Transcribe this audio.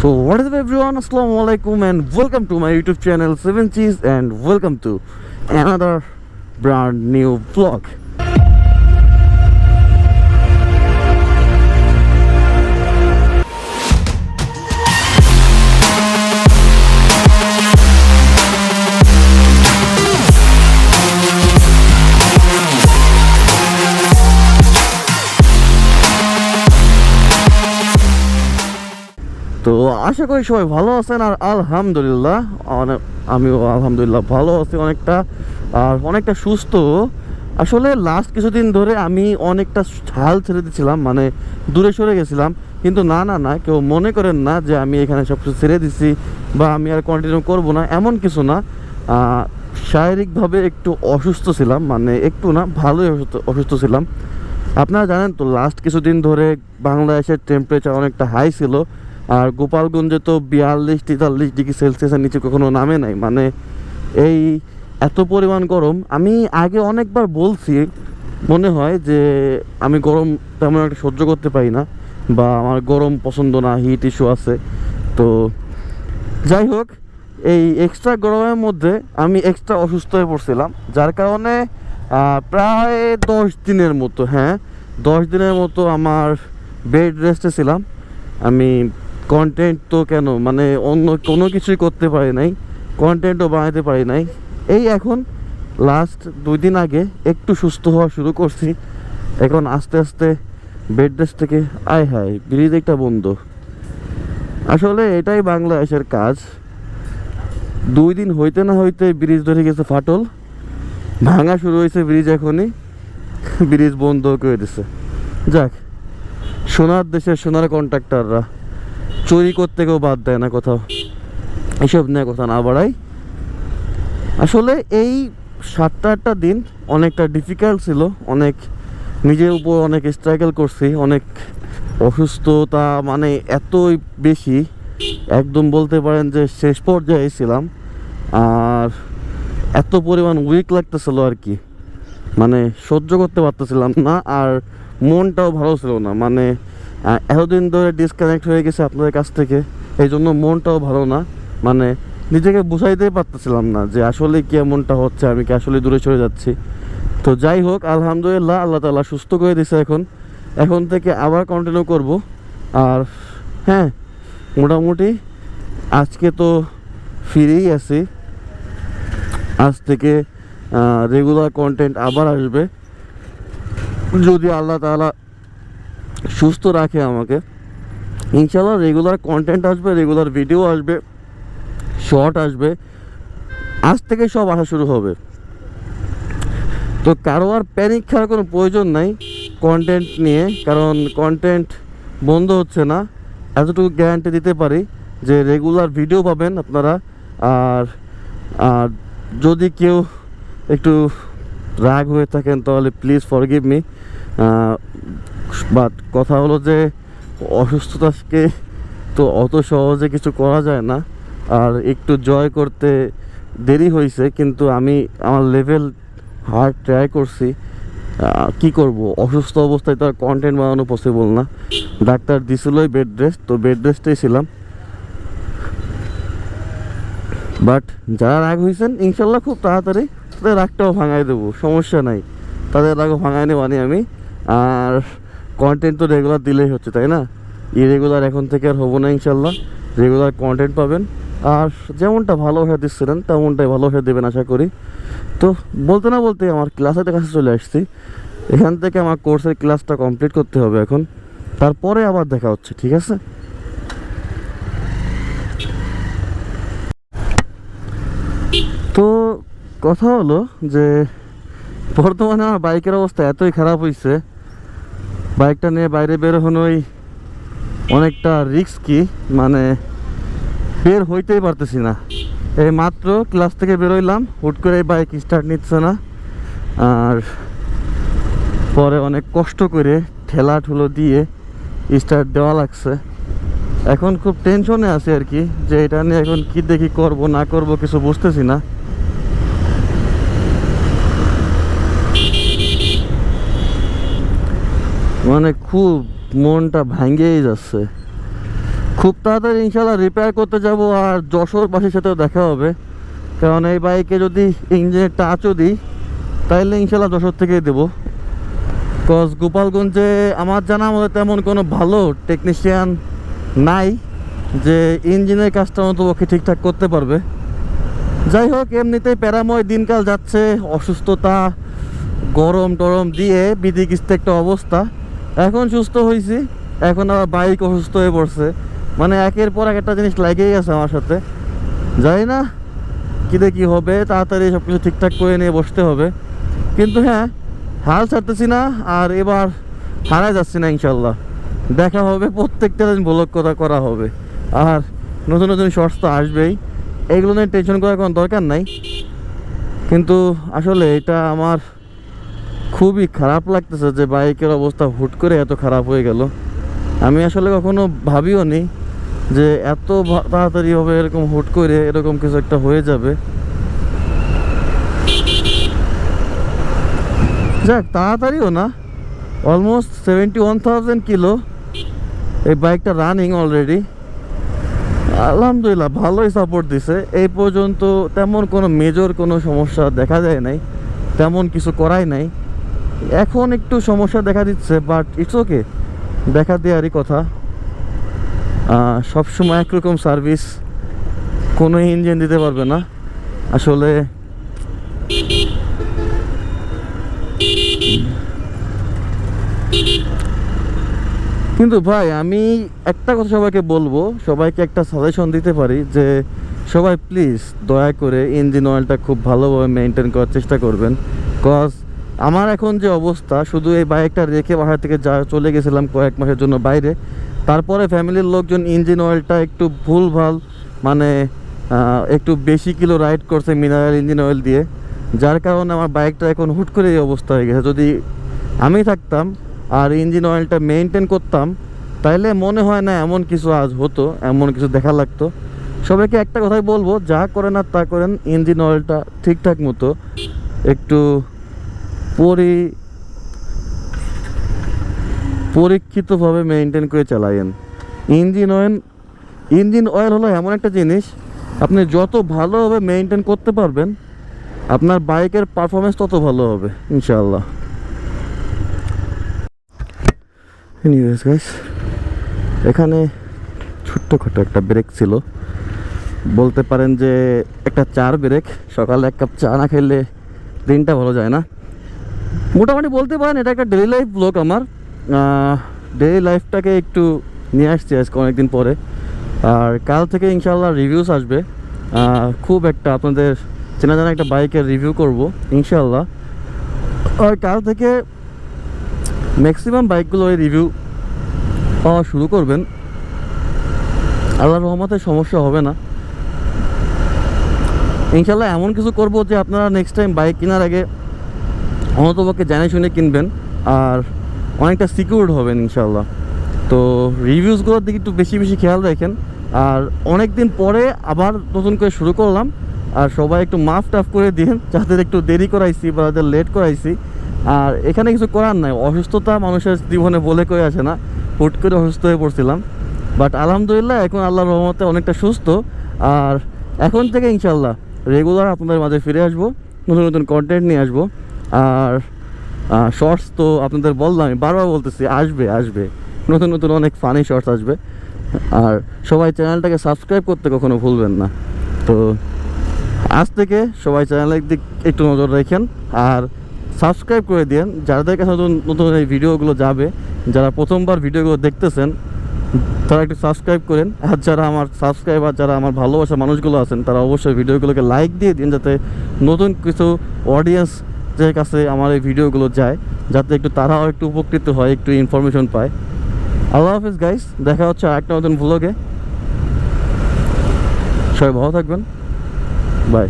So what is up everyone, Assalamu alaikum and welcome to my YouTube channel 7 Cheese and welcome to another brand new vlog. তো আশা করি সবাই ভালো আছেন আর আলহামদুলিল্লাহ আমিও আলহামদুলিল্লাহ ভালো আছি অনেকটা সুস্থ। আসলে লাস্ট কিছুদিন ধরে আমি অনেকটা হাল ছেড়ে দিয়েছিলাম, মানে দূরে সরে গেছিলাম, কিন্তু না কেউ মনে করেন না যে আমি এখানে সব কিছু ছেড়ে দিছি বা আমি আর কন্টিনিউ করব না, এমন কিছু না। শারীরিকভাবে একটু অসুস্থ ছিলাম, মানে একটু না ভালোই অসুস্থ ছিলাম। আপনারা জানেন তো লাস্ট কিছুদিন ধরে বাংলাদেশের টেম্পারেচার অনেকটা হাই ছিল, আর গোপালগঞ্জে তো 42-43 ডিগ্রি সেলসিয়াসের নিচে কখনো নামে নাই। মানে এই এত পরিমাণ গরম আমি আগে অনেকবার বলছি, মনে হয় যে আমি গরম তেমন একটা সহ্য করতে পারি না বা আমার গরম পছন্দ না, হিট ইস্যু আছে। তো যাই হোক, এই এক্সট্রা গরমের মধ্যে আমি এক্সট্রা অসুস্থ হয়ে পড়ছিলাম, যার কারণে প্রায় 10 দিনের মতো 10 দিনের মতো আমার বেড রেস্টে ছিলাম। আমি কন্টেন্ট তো কেন, মানে অন্য কোনো কিছুই করতে পারি নাই, কন্টেন্টও বানাতে পারি নাই। এই এখন লাস্ট 2 দিন আগে একটু সুস্থ হওয়া শুরু করছি। এখন আস্তে আস্তে বেড রেস্ট থেকে ব্রিজ একটা বন্ধ। আসলে এটাই বাংলাদেশের কাজ। 2 দিন হইতে না হইতে ব্রিজ ধরে গেছে ফাটল, ভাঙা শুরু হয়েছে ব্রিজ, এখনই ব্রিজ বন্ধ করে দিছে। যাক, সোনার দেশের সোনার কন্ট্রাক্টররা চুরি করতে কেউ বাদ দেয় না কোথাও। এসব নিয়ে কথা না বাড়াই। আসলে এই 7-8টা দিন অনেকটা ডিফিকাল্ট ছিল, অনেক নিজের উপর অনেক স্ট্রাগল করছি, অনেক অসুস্থতা মানে এতই বেশি, একদম বলতে পারেন যে শেষ পর্যায়ে ছিলাম। আর এত পরিমাণ উইক লাগতেছিল আর কি, মানে সহ্য করতে পারতেছিলাম না, আর মনটাও ভালো ছিল না। মানে এতদিন ধরে ডিসকানেক্ট হয়ে গেছে আপনাদের কাছ থেকে, এই জন্য মনটাও ভালো না। মানে নিজেকে বুঝাইতেই পারতেছিলাম না যে আসলে কি এমনটা হচ্ছে, আমি কি আসলে দূরে সরে যাচ্ছি। তো যাই হোক, আলহামদুলিল্লাহ আল্লাহ তাআলা সুস্থ করে দিয়েছে। এখন থেকে আবার কন্টিনিউ করব। আর মোটামুটি আজকে তো ফিরেই আছি। আজ থেকে রেগুলার কন্টেন্ট আবার আসবে, যদি আল্লাহ তাআলা সুস্থ রাখে আমাকে। ইনশাআল্লাহ রেগুলার কন্টেন্ট আসবে, রেগুলার ভিডিও আসবে, শর্ট আসবে, আজ থেকে সব আসা শুরু হবে। তো কারো আর প্যানিক খাওয়ার কোনো প্রয়োজন নাই কন্টেন্ট নিয়ে, কারণ কন্টেন্ট বন্ধ হচ্ছে না, এতটুকু গ্যারান্টি দিতে পারি যে রেগুলার ভিডিও পাবেন আপনারা। আর যদি কেউ একটু রাগ হয়ে থাকেন তাহলে প্লিজ ফরগিভ মি। বাট কথা হলো যে অসুস্থতাকে তো অত সহজে কিছু করা যায় না, আর একটু জয় করতে দেরি হয়েছে, কিন্তু আমি আমার লেভেল হার্ড ট্রাই করছি। কি করব, অসুস্থ অবস্থায় তো আর কন্টেন্ট বানানো পসিবল না। ডাক্তার দিছিলই বেড রেস্ট, তো বেড রেস্টেই ছিলাম। বাট যারা রাগ হয়েছেন ইনশাল্লাহ খুব তাড়াতাড়ি তাদের রাগটাও ভাঙাই দেবো, সমস্যা নাই, তাদের রাগও ভাঙাই নেবানি আমি। আর কন্টেন্ট তো রেগুলার দিলেই হচ্ছে, তাই না? ইরেগুলার এখন থেকে আর হবো না ইনশাল্লাহ, রেগুলার কন্টেন্ট পাবেন। আর যেমনটা ভালোবাসা দিচ্ছিলেন তেমনটাই ভালোবাসা দেবেন আশা করি। তো বলতে না বলতে আমার ক্লাসের কাছে চলে আসছি। এখান থেকে আমার কোর্সের ক্লাসটা কমপ্লিট করতে হবে এখন, তারপরে আবার দেখা হচ্ছে, ঠিক আছে? তো কথা হলো যে বর্তমানে আমার বাইকের অবস্থা এতই খারাপ হয়েছে, বাইকটা নিয়ে বাইরে বেরোনোই অনেকটা রিস্কি, মানে বের হইতেই পারতেছি না। এই মাত্র ক্লাস থেকে বেরোইলাম, হুট করে বাইক স্টার্ট নিচ্ছে না, আর পরে অনেক কষ্ট করে ঠেলা ঠুলো দিয়ে স্টার্ট দেওয়া লাগছে। এখন খুব টেনশনে আছি আর কি, যে এটা নিয়ে এখন কি দেখি করব না করব কিছু বুঝতেছি না। মানে খুব মনটা ভাঙ্গেই যাচ্ছে। খুব তাড়াতাড়ি ইনশাল্লাহ রিপেয়ার করতে যাব, আর যশোর বাসীর সাথেও দেখা হবে। কারণ এই বাইকে যদি ইঞ্জিনের টাচও দিই তাইলে ইনশাল্লাহ যশোর থেকেই দেবো। কজ গোপালগঞ্জে আমার জানা মতে তেমন কোনো ভালো টেকনিশিয়ান নাই যে ইঞ্জিনের কাজটা অন্তপক্ষে ঠিকঠাক করতে পারবে। যাই হোক, এমনিতেই প্যারাময় দিনকাল যাচ্ছে, অসুস্থতা, গরম টরম দিয়ে বিধিকিস্ত একটা অবস্থা। এখন সুস্থ হয়েছি, এখন আবার বাইক অসুস্থ হয়ে পড়ছে। মানে একের পর এক একটা জিনিস লাগেই আছে আমার সাথে। জানি না কী হবে, তাড়াতাড়ি সব কিছু ঠিকঠাক করে নিয়ে বসতে হবে। কিন্তু হ্যাঁ, হাল ছাড়তেছি না, আর এবার হারাই যাচ্ছি না। ইনশাল্লাহ দেখা হবে, প্রত্যেকটা দিন ব্লগ করা হবে, আর নতুন নতুন শর্টস তো আসবেই। এগুলো নিয়ে টেনশন করার কোনো দরকার নাই। কিন্তু আসলে এটা আমার খুবই খারাপ লাগতেছে যে বাইকের অবস্থা হুট করে এত খারাপ হয়ে গেল। আমি আসলে কখনো ভাবিও নি যে এত তাড়াতাড়ি হবে, এরকম হুট করে এরকম কিছু একটা হয়ে যাবে। যাক, তাড়াতাড়িও না, অলমোস্ট 71,000 কিলো এই বাইকটা রানিং অলরেডি। আলহামদুলিল্লাহ ভালোই সাপোর্ট দিছে এই পর্যন্ত, তেমন কোনো মেজর কোনো সমস্যা দেখা যায় নাই, তেমন কিছু করাই নাই। এখন একটু সমস্যা দেখা দিচ্ছে, বাট ইটস ওকে, দেখা দেওয়ারই কথা। সবসময় একরকম সার্ভিস কোনো ইঞ্জিন দিতে পারবে না আসলে। কিন্তু ভাই, আমি একটা কথা সবাইকে বলবো, সবাইকে একটা সাজেশন দিতে পারি যে সবাই প্লিজ দয়া করে ইঞ্জিন অয়েলটা খুব ভালোভাবে মেনটেন করার চেষ্টা করবেন। কজ আমার এখন যে অবস্থা, শুধু এই বাইকটা রেখে বাসা থেকে চলে গেছিলাম কয়েক মাসের জন্য বাইরে, তারপরে ফ্যামিলির লোকজন ইঞ্জিন অয়েলটা একটু ভুলভাল, মানে একটু বেশি কিলো রাইড করছে মিনারেল ইঞ্জিন অয়েল দিয়ে, যার কারণে আমার বাইকটা এখন হুট করে এই অবস্থা হয়ে গেছে। যদি আমি থাকতাম আর ইঞ্জিন অয়েলটা মেনটেন করতাম, তাইলে মনে হয় না এমন কিছু আজ হতো, এমন কিছু দেখা লাগতো। সবাইকে একটা কথাই বলবো, যা করেন আর তা করেন, ইঞ্জিন অয়েলটা ঠিকঠাক মতো একটু পরীক্ষিতভাবে মেনটেন করে চালায়েন। ইঞ্জিন অয়েল হলো এমন একটা জিনিস, আপনি যত ভালোভাবে মেনটেন করতে পারবেন আপনার বাইকের পারফরমেন্স তত ভালো হবে ইনশাআল্লাহ। এনিওয়েজ গাইস, এখানে ছোট্টখাটো একটা ব্রেক ছিল, বলতে পারেন যে একটা চার ব্রেক। সকালে এক কাপ চা না খেলে দিনটা ভালো যায় না। মোটামুটি বলতে পারেন এটা একটা ডেইলি লাইফ ব্লগ। আমার ডেইলি লাইফটাকে একটু নিয়ে আসছি আজকে অনেকদিন পরে। আর কাল থেকে ইনশাআল্লাহ রিভিউস আসবে, খুব একটা আপনাদের চেনা জানা একটা বাইকের রিভিউ করব ইনশাআল্লাহ। আর কাল থেকে ম্যাক্সিমাম বাইকগুলো এই রিভিউ পাওয়া শুরু করবেন। আল্লাহর রহমতে সমস্যা হবে না ইনশাআল্লাহ। এমন কিছু করব যে আপনারা নেক্সট টাইম বাইক কেনার আগে অন্ততপক্ষে জেনে শুনে কিনবেন, আর অনেকটা সিকিউরড হবেন ইনশাআল্লাহ। তো রিভিউসগুলোর দিকে একটু বেশি বেশি খেয়াল রাখেন। আর অনেক দিন পরে আবার নতুন করে শুরু করলাম, আর সবাই একটু মাফ টাফ করে দিন যাদের একটু দেরি করাইছি বা যাদের লেট করাইছি। আর এখানে কিছু করার নাই, অসুস্থতা মানুষের জীবনে বলে কয়ে আসে না, হুট করে অসুস্থ হয়ে পড়ছিলাম। বাট আলহামদুলিল্লাহ এখন আল্লাহর রহমতে অনেকটা সুস্থ। আর এখন থেকে ইনশাআল্লাহ রেগুলার আপনাদের মাঝে ফিরে আসবো, নতুন নতুন কন্টেন্ট নিয়ে আসবো। আর শর্টস তো আপনাদের বললাম, আমি বারবার বলতেছি আসবে নতুন নতুন অনেক ফানি শর্টস আসবে। আর সবাই চ্যানেলটাকে সাবস্ক্রাইব করতে কখনো ভুলবেন না। তো আজ থেকে সবাই চ্যানেলের দিক একটু নজর রাখেন আর সাবস্ক্রাইব করে দিন। যাদের কাছে নতুন নতুন এই ভিডিওগুলো যাবে, যারা প্রথমবার ভিডিওগুলো দেখতেছেন তারা একটু সাবস্ক্রাইব করেন। আর যারা আমার সাবস্ক্রাইবার, যারা আমার ভালোবাসা মানুষগুলো আছেন, তারা অবশ্যই ভিডিওগুলোকে লাইক দিয়ে দিন, যাতে নতুন কিছু অডিয়েন্স যে কাছে আমার এই ভিডিওগুলো যায়, যাতে একটু তারাও একটু উপকৃত হয়, একটু ইনফরমেশন পায়। আল্লাহ হাফিজ গাইস, দেখা হচ্ছে আরেকটা নতুন ভ্লগে। সবাই ভালো থাকবেন, বাই।